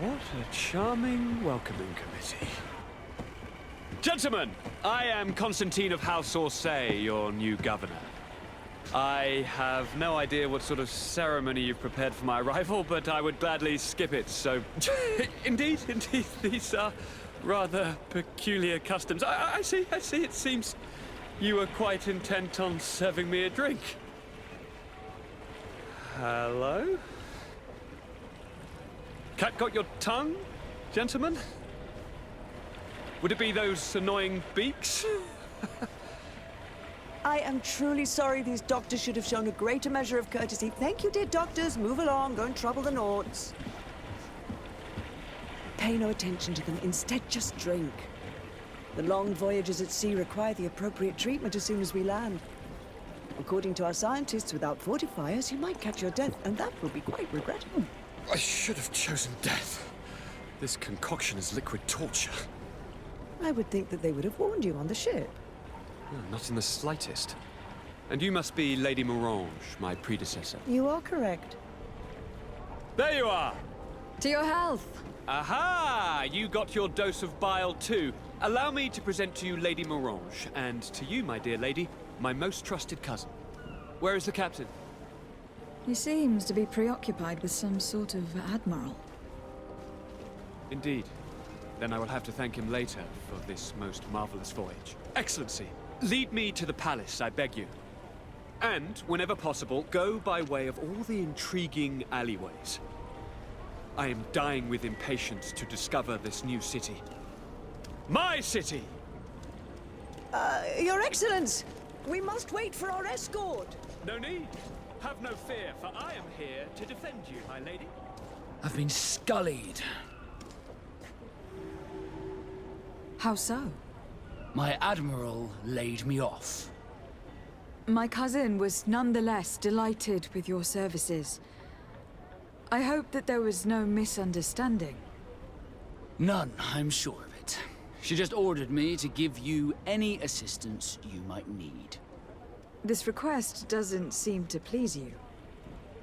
What a charming welcoming committee. Gentlemen, I am Constantine of House Orsay, your new governor. I have no idea what sort of ceremony you've prepared for my arrival, but I would gladly skip it, so... Indeed, these are rather peculiar customs. I see, it seems you were quite intent on serving me a drink. Hello? Cat got your tongue, gentlemen? Would it be those annoying beaks? I am truly sorry. These doctors should have shown a greater measure of courtesy. Thank you, dear doctors. Move along. Don't trouble the Nauts. Pay no attention to them. Instead, just drink. The long voyages at sea require the appropriate treatment as soon as we land. According to our scientists, without fortifiers, you might catch your death, and that will be quite regrettable. I should have chosen death. This concoction is liquid torture. I would think that they would have warned you on the ship. Not in the slightest. And you must be Lady Morange, my predecessor. You are correct. There you are! To your health! Aha! You got your dose of bile too. Allow me to present to you Lady Morange, and to you, my dear lady, my most trusted cousin. Where is the captain? He seems to be preoccupied with some sort of admiral. Indeed. Then I will have to thank him later for this most marvelous voyage. Excellency, lead me to the palace, I beg you. And, whenever possible, go by way of all the intriguing alleyways. I am dying with impatience to discover this new city. My city! Your Excellence! We must wait for our escort! No need. Have no fear, for I am here to defend you, my lady. I've been scullied. How so? My admiral laid me off. My cousin was nonetheless delighted with your services. I hope that there was no misunderstanding. None, I'm sure of it. She just ordered me to give you any assistance you might need. This request doesn't seem to please you.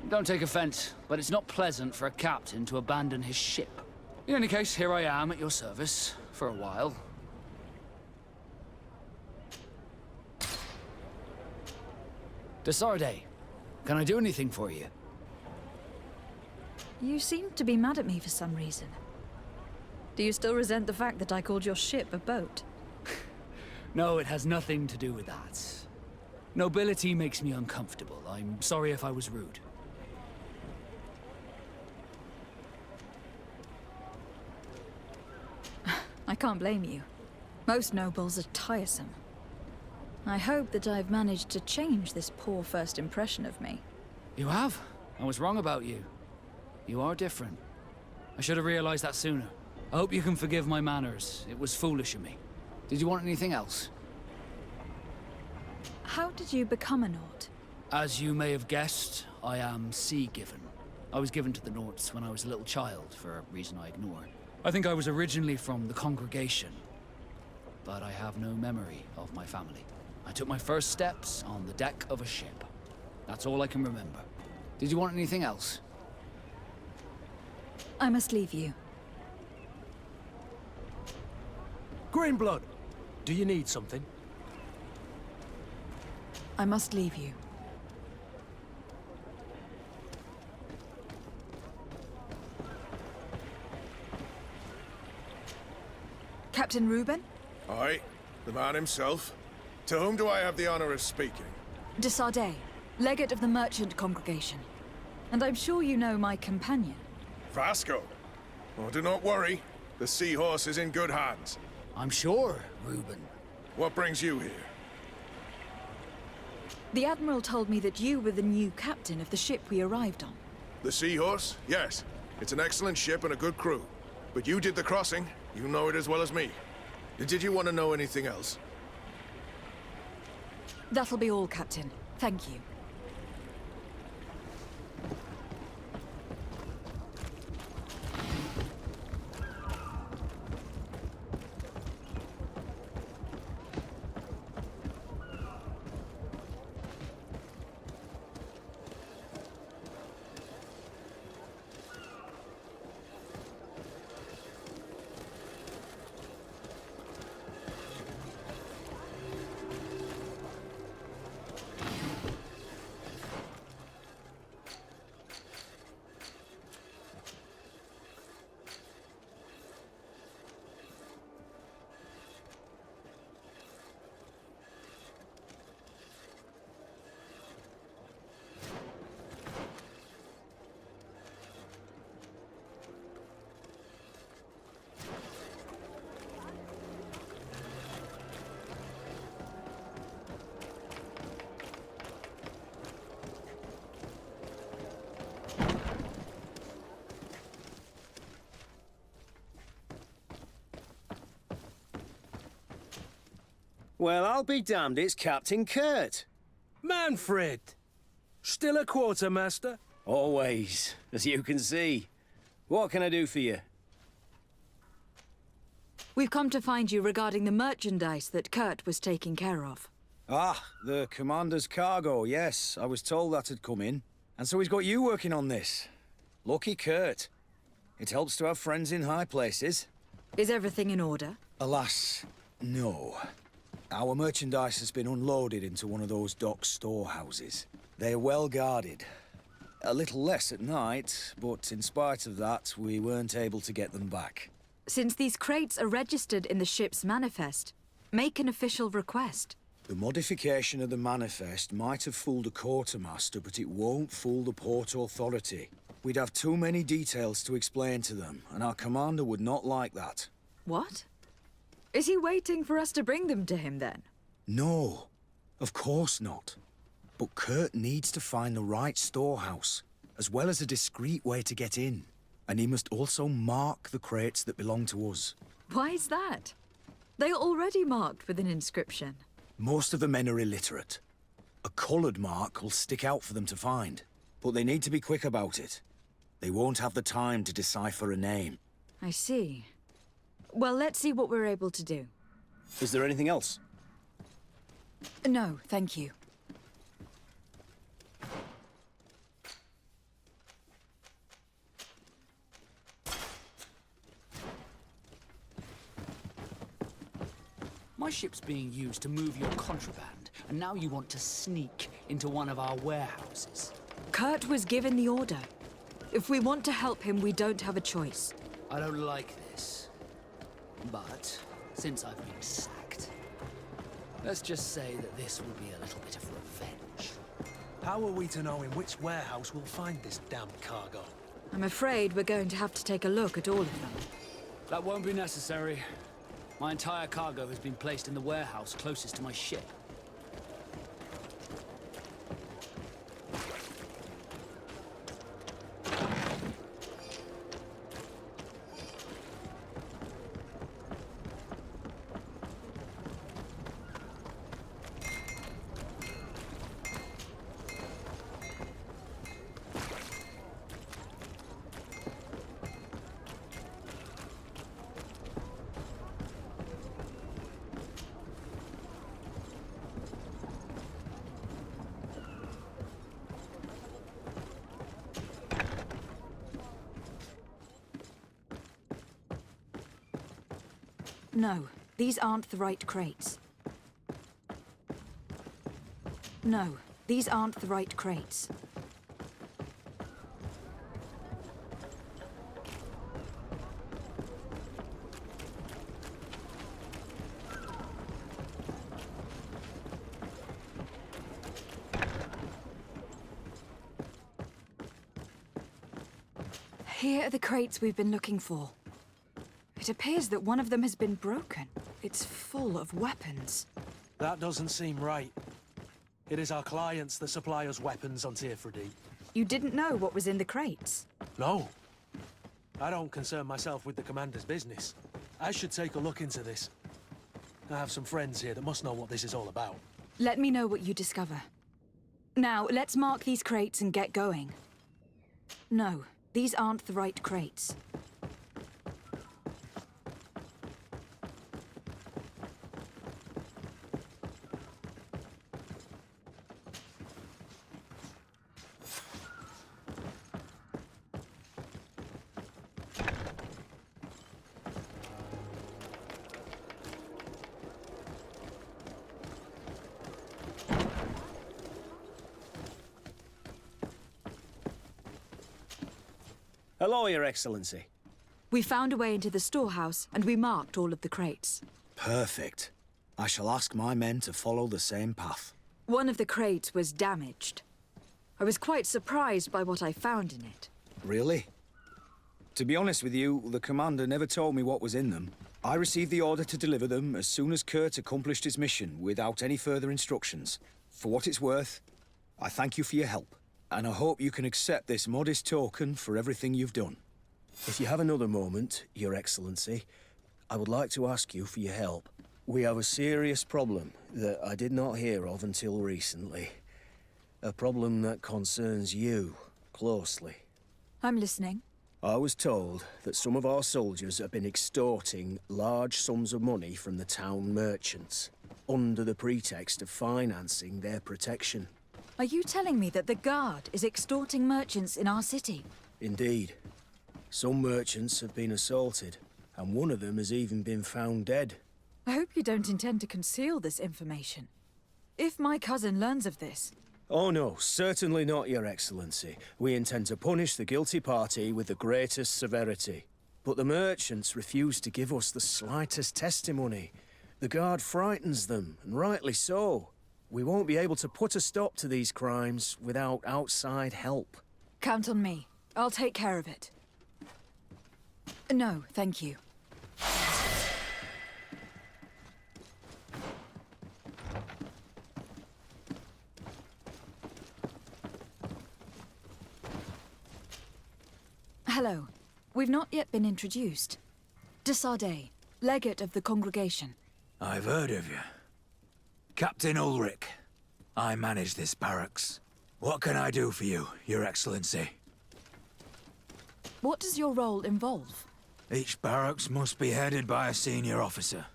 Don't take offense, but it's not pleasant for a captain to abandon his ship. In any case, here I am at your service, for a while. Desarde, can I do anything for you? You seem to be mad at me for some reason. Do you still resent the fact that I called your ship a boat? No, it has nothing to do with that. Nobility makes me uncomfortable. I'm sorry if I was rude. I can't blame you. Most nobles are tiresome. I hope that I've managed to change this poor first impression of me. You have? I was wrong about you. You are different. I should have realized that sooner. I hope you can forgive my manners. It was foolish of me. Did you want anything else? How did you become a Naut? As you may have guessed, I am sea-given. I was given to the Nauts when I was a little child, for a reason I ignore. I think I was originally from the congregation, but I have no memory of my family. I took my first steps on the deck of a ship. That's all I can remember. Did you want anything else? I must leave you. Greenblood, do you need something? I must leave you. Captain Reuben? Aye, the man himself. To whom do I have the honor of speaking? Desarde, legate of the merchant congregation. And I'm sure you know my companion. Vasco. Oh, do not worry. The seahorse is in good hands. I'm sure, Reuben. What brings you here? The Admiral told me that you were the new captain of the ship we arrived on. The seahorse? Yes. It's an excellent ship and a good crew. But you did the crossing. You know it as well as me. Did you want to know anything else? That'll be all, Captain. Thank you. Well, I'll be damned, it's Captain Kurt. Manfred! Still a quartermaster? Always, as you can see. What can I do for you? We've come to find you regarding the merchandise that Kurt was taking care of. Ah, the commander's cargo, yes. I was told that had come in. And so he's got you working on this. Lucky Kurt. It helps to have friends in high places. Is everything in order? Alas, no. Our merchandise has been unloaded into one of those dock storehouses. They're well guarded. A little less at night, but in spite of that, we weren't able to get them back. Since these crates are registered in the ship's manifest, make an official request. The modification of the manifest might have fooled a quartermaster, but it won't fool the Port Authority. We'd have too many details to explain to them, and our commander would not like that. What? Is he waiting for us to bring them to him, then? No, of course not. But Kurt needs to find the right storehouse, as well as a discreet way to get in. And he must also mark the crates that belong to us. Why is that? They are already marked with an inscription. Most of the men are illiterate. A coloured mark will stick out for them to find, but they need to be quick about it. They won't have the time to decipher a name. I see. Well, let's see what we're able to do. Is there anything else? No, thank you. My ship's being used to move your contraband, and now you want to sneak into one of our warehouses. Kurt was given the order. If we want to help him, we don't have a choice. I don't like this. But, since I've been sacked, let's just say that this will be a little bit of revenge. How are we to know in which warehouse we'll find this damn cargo? I'm afraid we're going to have to take a look at all of them. That won't be necessary. My entire cargo has been placed in the warehouse closest to my ship. No, these aren't the right crates. No, these aren't the right crates. Here are the crates we've been looking for. It appears that one of them has been broken. It's full of weapons. That doesn't seem right. It is our clients that supply us weapons on Tirfredi. You didn't know what was in the crates? No. I don't concern myself with the commander's business. I should take a look into this. I have some friends here that must know what this is all about. Let me know what you discover. Now, let's mark these crates and get going. No, these aren't the right crates. Hello, Your Excellency. We found a way into the storehouse, and we marked all of the crates. Perfect. I shall ask my men to follow the same path. One of the crates was damaged. I was quite surprised by what I found in it. Really? To be honest with you, the commander never told me what was in them. I received the order to deliver them as soon as Kurt accomplished his mission, without any further instructions. For what it's worth, I thank you for your help, and I hope you can accept this modest token for everything you've done. If you have another moment, Your Excellency, I would like to ask you for your help. We have a serious problem that I did not hear of until recently. A problem that concerns you closely. I'm listening. I was told that some of our soldiers have been extorting large sums of money from the town merchants, under the pretext of financing their protection. Are you telling me that the Guard is extorting merchants in our city? Indeed. Some merchants have been assaulted, and one of them has even been found dead. I hope you don't intend to conceal this information. If my cousin learns of this... Oh no, certainly not, Your Excellency. We intend to punish the guilty party with the greatest severity. But the merchants refuse to give us the slightest testimony. The Guard frightens them, and rightly so. We won't be able to put a stop to these crimes without outside help. Count on me. I'll take care of it. No, thank you. Hello. We've not yet been introduced. De Sardet, legate of the congregation. I've heard of you. Captain Ulrich. I manage this barracks. What can I do for you, Your Excellency? What does your role involve? Each barracks must be headed by a senior officer.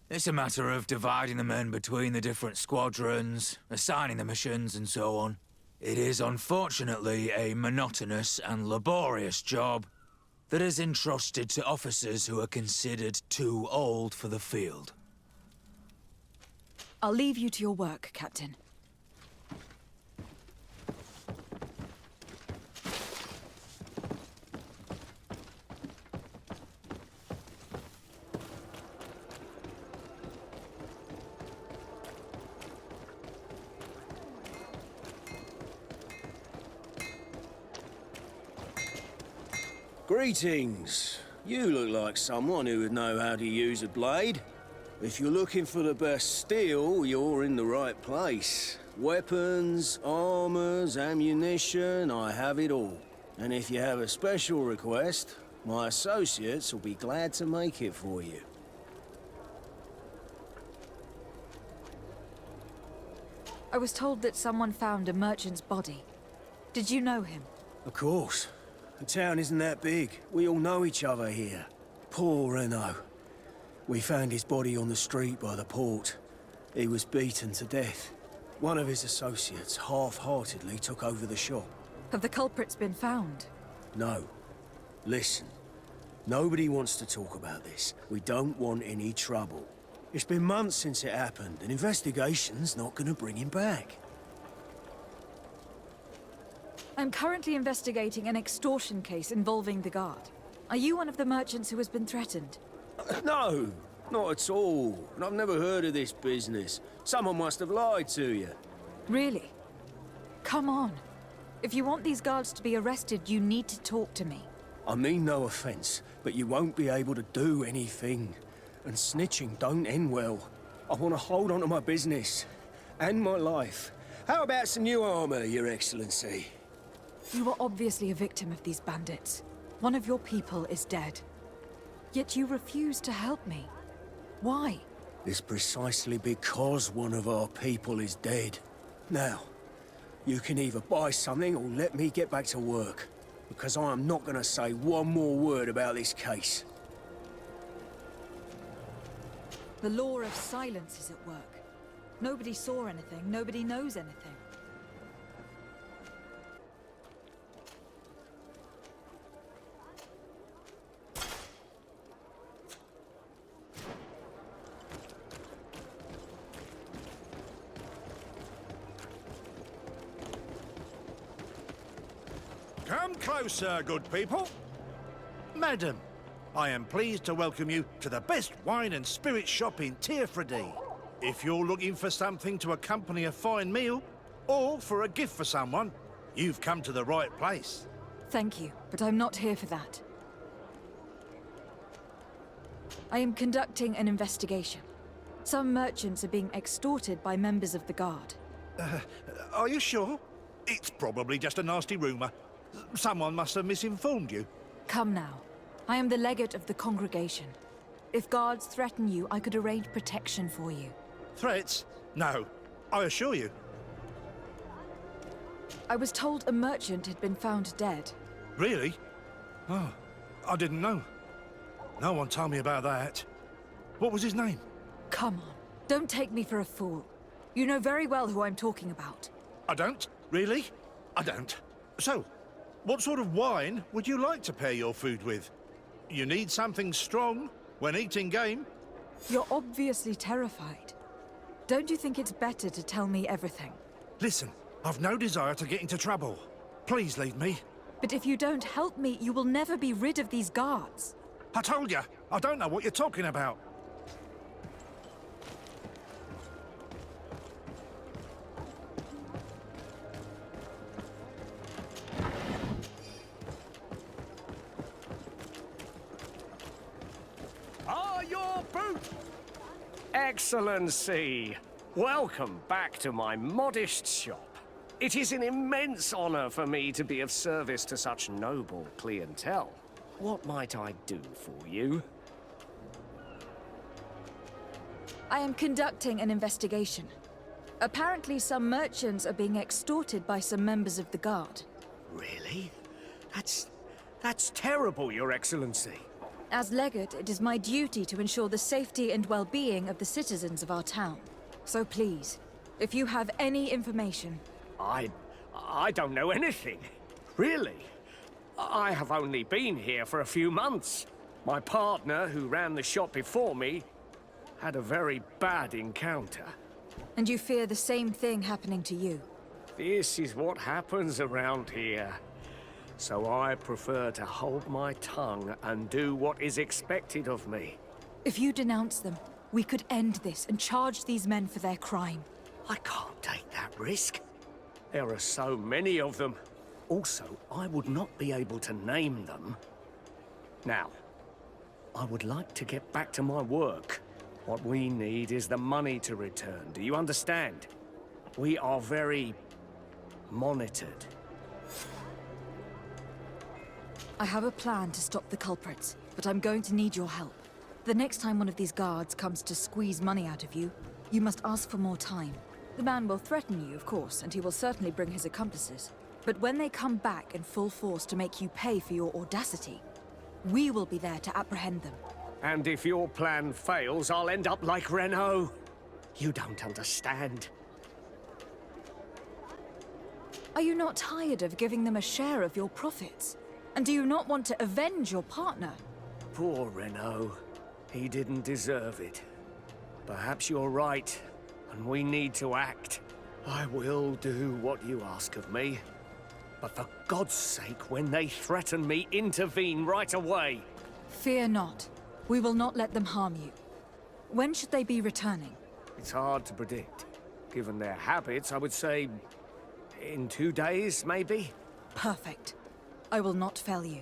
It's a matter of dividing the men between the different squadrons, assigning the missions, and so on. It is unfortunately a monotonous and laborious job that is entrusted to officers who are considered too old for the field. I'll leave you to your work, Captain. Greetings. You look like someone who would know how to use a blade. If you're looking for the best steel, you're in the right place. Weapons, armors, ammunition, I have it all. And if you have a special request, my associates will be glad to make it for you. I was told that someone found a merchant's body. Did you know him? Of course. The town isn't that big. We all know each other here. Poor Renault. We found his body on the street by the port. He was beaten to death. One of his associates half-heartedly took over the shop. Have the culprits been found? No. Listen. Nobody wants to talk about this. We don't want any trouble. It's been months since it happened. An investigation's not gonna bring him back. I'm currently investigating an extortion case involving the Guard. Are you one of the merchants who has been threatened? No, not at all. And I've never heard of this business. Someone must have lied to you. Really? Come on. If you want these guards to be arrested, you need to talk to me. I mean no offense, but you won't be able to do anything. And snitching don't end well. I want to hold on to my business. And my life. How about some new armor, Your Excellency? You were obviously a victim of these bandits. One of your people is dead. Yet you refuse to help me. Why? It's precisely because one of our people is dead. Now, you can either buy something or let me get back to work. Because I am not going to say one more word about this case. The law of silence is at work. Nobody saw anything, nobody knows anything. Come closer, good people. Madam, I am pleased to welcome you to the best wine and spirit shop in Tierfredy. If you're looking for something to accompany a fine meal, or for a gift for someone, you've come to the right place. Thank you, but I'm not here for that. I am conducting an investigation. Some merchants are being extorted by members of the Guard. Are you sure? It's probably just a nasty rumor. Someone must have misinformed you. Come now. I am the legate of the congregation. If guards threaten you, I could arrange protection for you. Threats? No, I assure you. I was told a merchant had been found dead. Really? Oh, I didn't know. No one told me about that. What was his name? Come on, don't take me for a fool. You know very well who I'm talking about. I don't? Really? I don't. So, what sort of wine would you like to pair your food with? You need something strong when eating game? You're obviously terrified. Don't you think it's better to tell me everything? Listen, I've no desire to get into trouble. Please leave me. But if you don't help me, you will never be rid of these guards. I told you, I don't know what you're talking about. Ah, your boot! Excellency, welcome back to my modest shop. It is an immense honor for me to be of service to such noble clientele. What might I do for you? I am conducting an investigation. Apparently, some merchants are being extorted by some members of the Guard. Really? That's terrible, Your Excellency. As Legate, it is my duty to ensure the safety and well-being of the citizens of our town. So please, if you have any information... I don't know anything. Really? I have only been here for a few months. My partner, who ran the shop before me, had a very bad encounter. And you fear the same thing happening to you? This is what happens around here. So I prefer to hold my tongue and do what is expected of me. If you denounce them, we could end this and charge these men for their crime. I can't take that risk. There are so many of them. Also, I would not be able to name them. Now, I would like to get back to my work. What we need is the money to return. Do you understand? We are very monitored. I have a plan to stop the culprits, but I'm going to need your help. The next time one of these guards comes to squeeze money out of you, you must ask for more time. The man will threaten you, of course, and he will certainly bring his accomplices. But when they come back in full force to make you pay for your audacity, we will be there to apprehend them. And if your plan fails, I'll end up like Renault. You don't understand. Are you not tired of giving them a share of your profits? And do you not want to avenge your partner? Poor Renault. He didn't deserve it. Perhaps you're right, and we need to act. I will do what you ask of me. But for God's sake, when they threaten me, intervene right away. Fear not. We will not let them harm you. When should they be returning? It's hard to predict. Given their habits, I would say... in 2 days, maybe? Perfect. I will not fail you.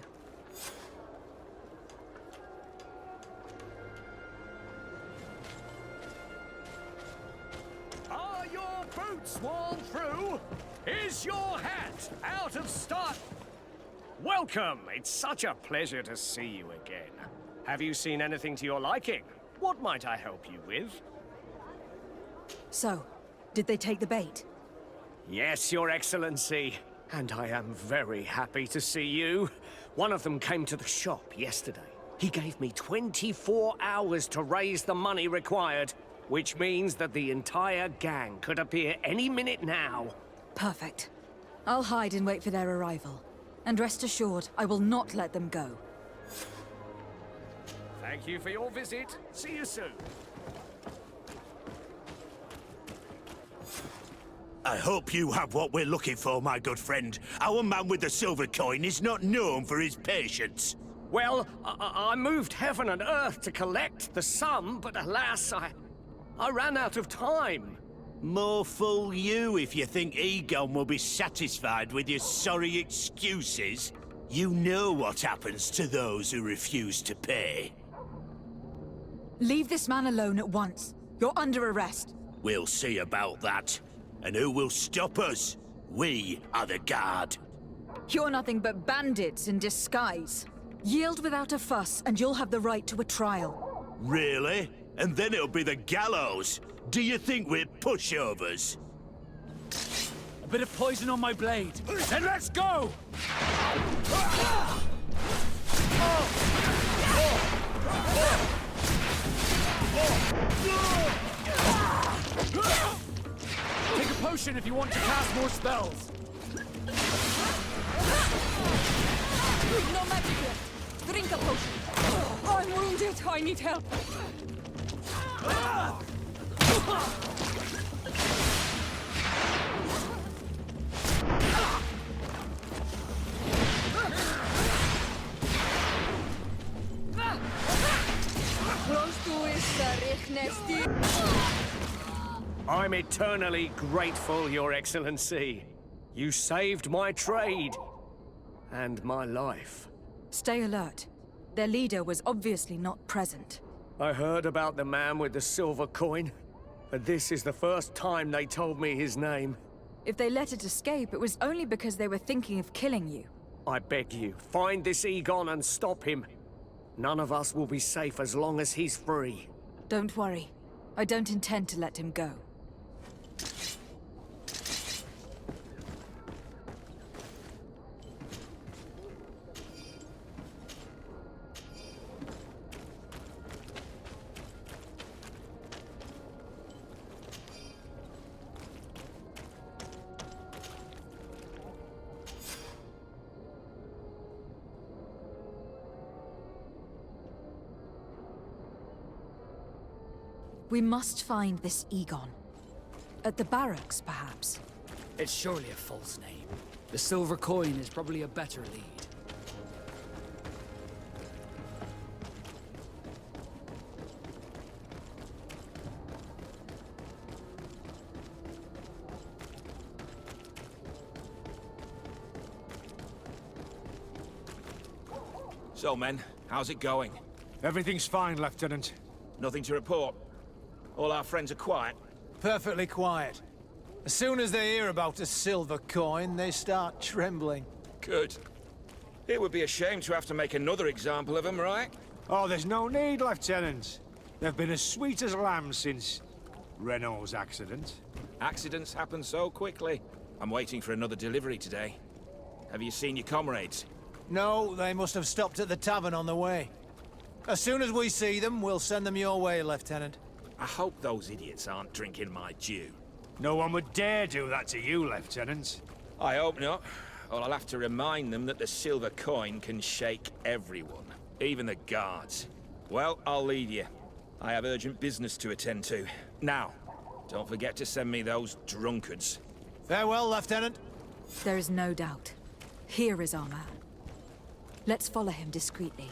Are your boots worn through? Is your hat out of stock? Welcome! It's such a pleasure to see you again. Have you seen anything to your liking? What might I help you with? So, did they take the bait? Yes, Your Excellency. And I am very happy to see you. One of them came to the shop yesterday. He gave me 24 hours to raise the money required, which means that the entire gang could appear any minute now. Perfect. I'll hide and wait for their arrival. And rest assured, I will not let them go. Thank you for your visit. See you soon. I hope you have what we're looking for, my good friend. Our man with the silver coin is not known for his patience. Well, I moved heaven and earth to collect the sum, but alas, I ran out of time. More fool you if you think Egon will be satisfied with your sorry excuses. You know what happens to those who refuse to pay. Leave this man alone at once. You're under arrest. We'll see about that. And who will stop us? We are the Guard. You're nothing but bandits in disguise. Yield without a fuss, and you'll have the right to a trial. Really? And then it'll be the gallows. Do you think we're pushovers? A bit of poison on my blade. Then let's go! Take a potion if you want to cast more spells. No magic here. Drink a potion. I'm wounded. I need help. I'm eternally grateful, Your Excellency. You saved my trade. And my life. Stay alert. Their leader was obviously not present. I heard about the man with the silver coin, but this is the first time they told me his name. If they let it escape, it was only because they were thinking of killing you. I beg you, find this Egon and stop him. None of us will be safe as long as he's free. Don't worry. I don't intend to let him go. We must find this Egon. At the barracks, perhaps. It's surely a false name. The silver coin is probably a better lead. So, men, how's it going? Everything's fine, Lieutenant. Nothing to report? All our friends are quiet? Perfectly quiet. As soon as they hear about a silver coin, they start trembling. Good. It would be a shame to have to make another example of them, right? Oh, there's no need, Lieutenant. They've been as sweet as lambs since Renault's accident. Accidents happen so quickly. I'm waiting for another delivery today. Have you seen your comrades? No, they must have stopped at the tavern on the way. As soon as we see them, we'll send them your way, Lieutenant. I hope those idiots aren't drinking my dew. No one would dare do that to you, Lieutenant. I hope not. Or I'll have to remind them that the silver coin can shake everyone, even the guards. Well, I'll leave you. I have urgent business to attend to. Now, don't forget to send me those drunkards. Farewell, Lieutenant. There is no doubt. Here is our man. Let's follow him discreetly.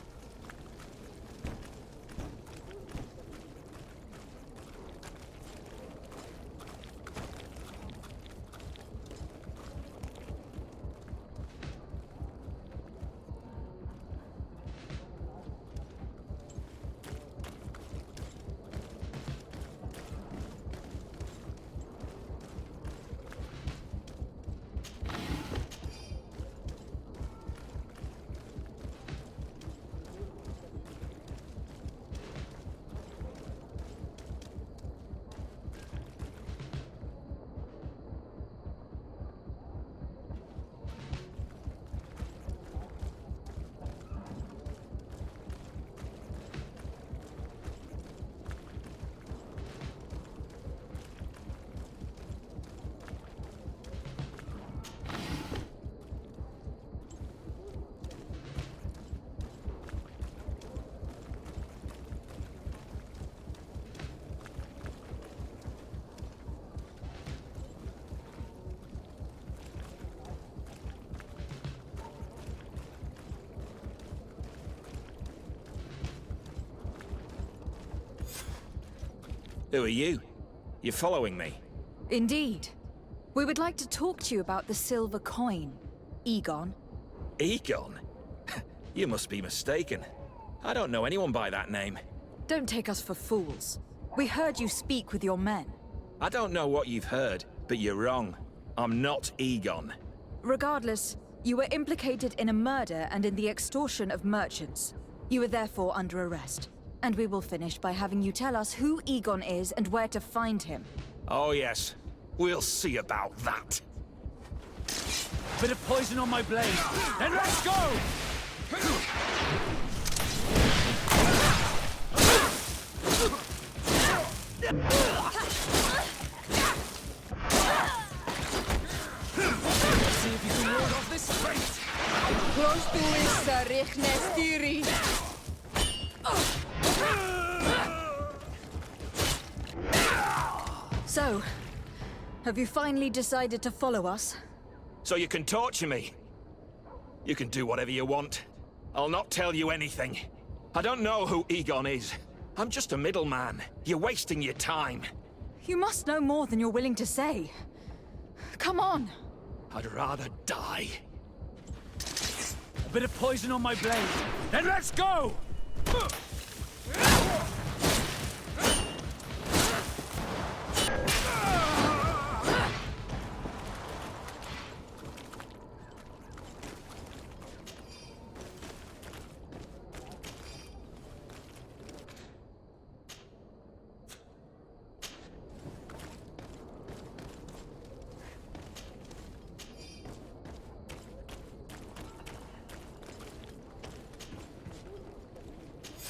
Who are you? You're following me? Indeed. We would like to talk to you about the silver coin, Egon. Egon? You must be mistaken. I don't know anyone by that name. Don't take us for fools. We heard you speak with your men. I don't know what you've heard, but you're wrong. I'm not Egon. Regardless, you were implicated in a murder and in the extortion of merchants. You are therefore under arrest. And we will finish by having you tell us who Egon is and where to find him. Oh, yes. We'll see about that. Bit of poison on my blade. Then let's go! See if you can ward off this fate! So, have you finally decided to follow us? So you can torture me. You can do whatever you want. I'll not tell you anything. I don't know who Egon is. I'm just a middleman. You're wasting your time. You must know more than you're willing to say. Come on! I'd rather die. A bit of poison on my blade. Then let's go!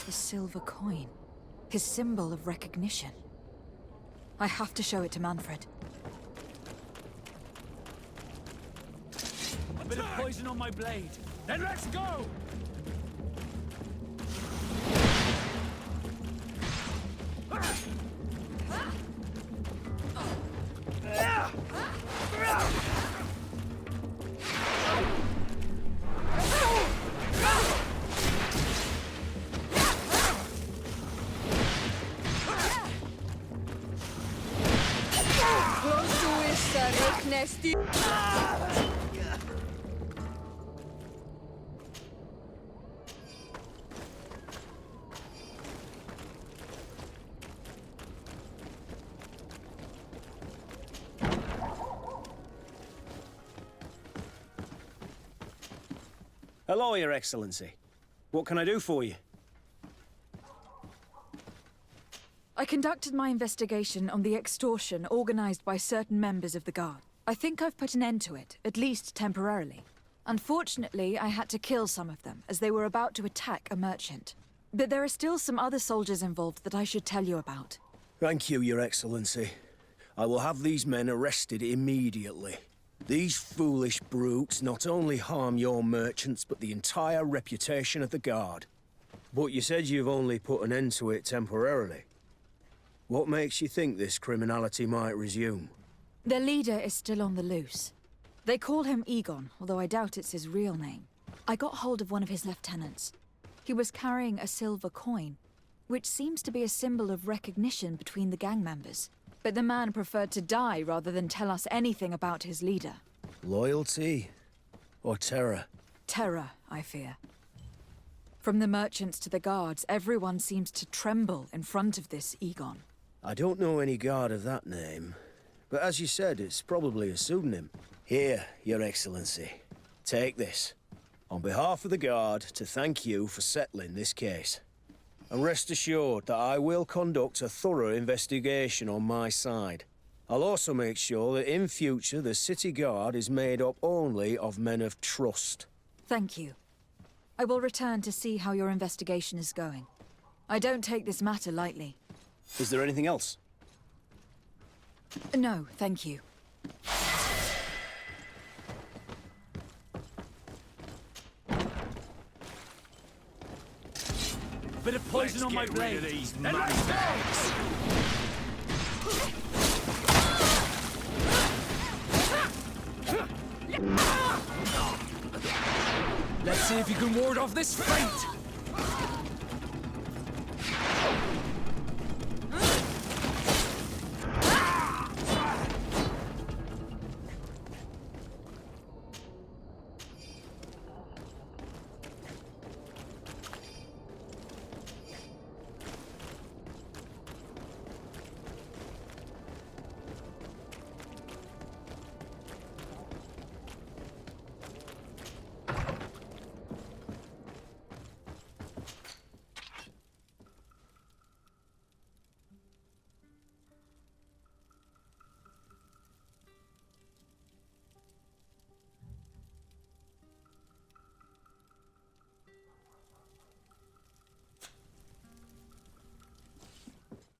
The silver coin. His symbol of recognition. I have to show it to Manfred. A bit of poison on my blade. Then let's go! Hello, Your Excellency. What can I do for you? I conducted my investigation on the extortion organized by certain members of the Guard. I think I've put an end to it, at least temporarily. Unfortunately, I had to kill some of them, as they were about to attack a merchant. But there are still some other soldiers involved that I should tell you about. Thank you, Your Excellency. I will have these men arrested immediately. These foolish brutes not only harm your merchants, but the entire reputation of the Guard. But you said you've only put an end to it temporarily. What makes you think this criminality might resume? Their leader is still on the loose. They call him Egon, although I doubt it's his real name. I got hold of one of his lieutenants. He was carrying a silver coin, which seems to be a symbol of recognition between the gang members. But the man preferred to die rather than tell us anything about his leader. Loyalty? Or terror? Terror, I fear. From the merchants to the guards, everyone seems to tremble in front of this Egon. I don't know any guard of that name. But as you said, it's probably a pseudonym. Here, Your Excellency. Take this. On behalf of the Guard, to thank you for settling this case. And rest assured that I will conduct a thorough investigation on my side. I'll also make sure that in future the City Guard is made up only of men of trust. Thank you. I will return to see how your investigation is going. I don't take this matter lightly. Is there anything else? No, thank you. Bit of poison on my blade. Then let's go! Let's see if you can ward off this fate!